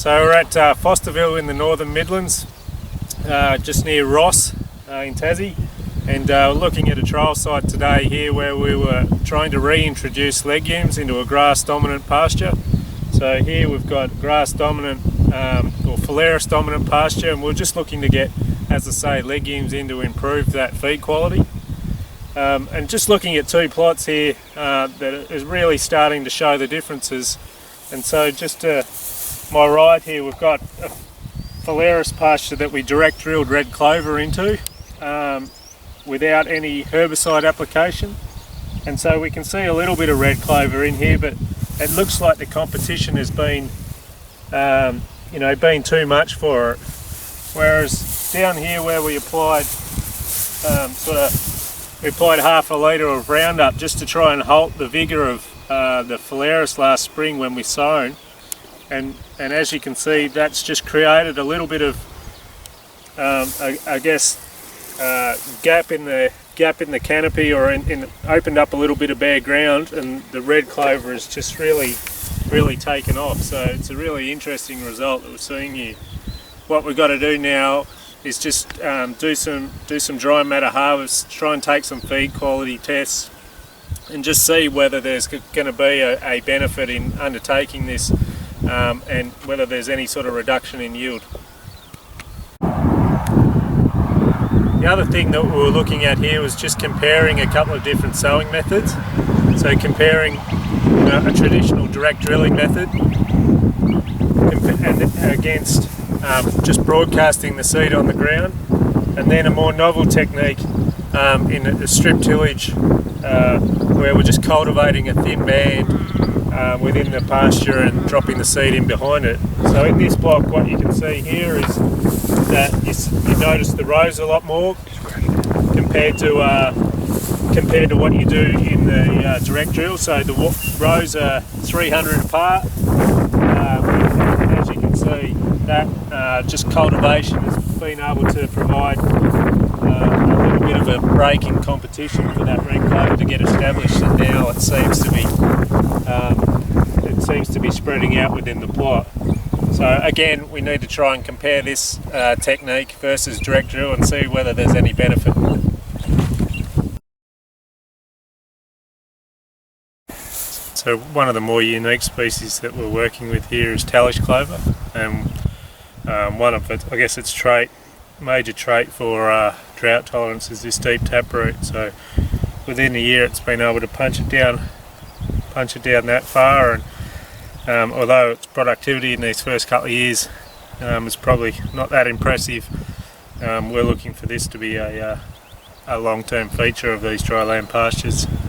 So we're at Fosterville in the Northern Midlands, just near Ross in Tassie, and we're looking at a trial site today here where we were trying to reintroduce legumes into a grass dominant pasture. So here we've got grass dominant or phalaris dominant pasture, and we're just looking to get, as I say, legumes in to improve that feed quality. And just looking at two plots here that is really starting to show the differences. And so just to my right here we've got a phalaris pasture that we direct drilled red clover into without any herbicide application, and so we can see a little bit of red clover in here, but it looks like the competition has been been too much for it. Whereas down here where we applied we applied half a litre of Roundup just to try and halt the vigour of the phalaris last spring when we sown, and as you can see, that's just created a little bit of gap in the canopy, or opened up a little bit of bare ground, and the red clover has just really taken off. So it's a really interesting result that we're seeing here. What we've got to do now is just do some dry matter harvests, try and take some feed quality tests, and just see whether there's going to be a benefit in undertaking this, and whether there's any sort of reduction in yield. The other thing that we were looking at here was just comparing a couple of different sowing methods. So comparing a traditional direct drilling method against just broadcasting the seed on the ground, and then a more novel technique in a strip tillage where we're just cultivating a thin band within the pasture and dropping the seed in behind it. So in this block, what you can see here is that you notice the rows a lot more compared to what you do in the direct drill. So the rows are 300 apart. As you can see, that just cultivation has been able to provide a little bit of a break in competition for that red clover to get established, and now it seems to be spreading out within the plot. So again, we need to try and compare this technique versus direct drill and see whether there's any benefit. So one of the more unique species that we're working with here is tallow clover, and one of it, I guess its major trait for drought tolerance is this deep taproot. So within a year it's been able to punch it down that far, and although its productivity in these first couple of years is probably not that impressive, we're looking for this to be a long-term feature of these dry land pastures.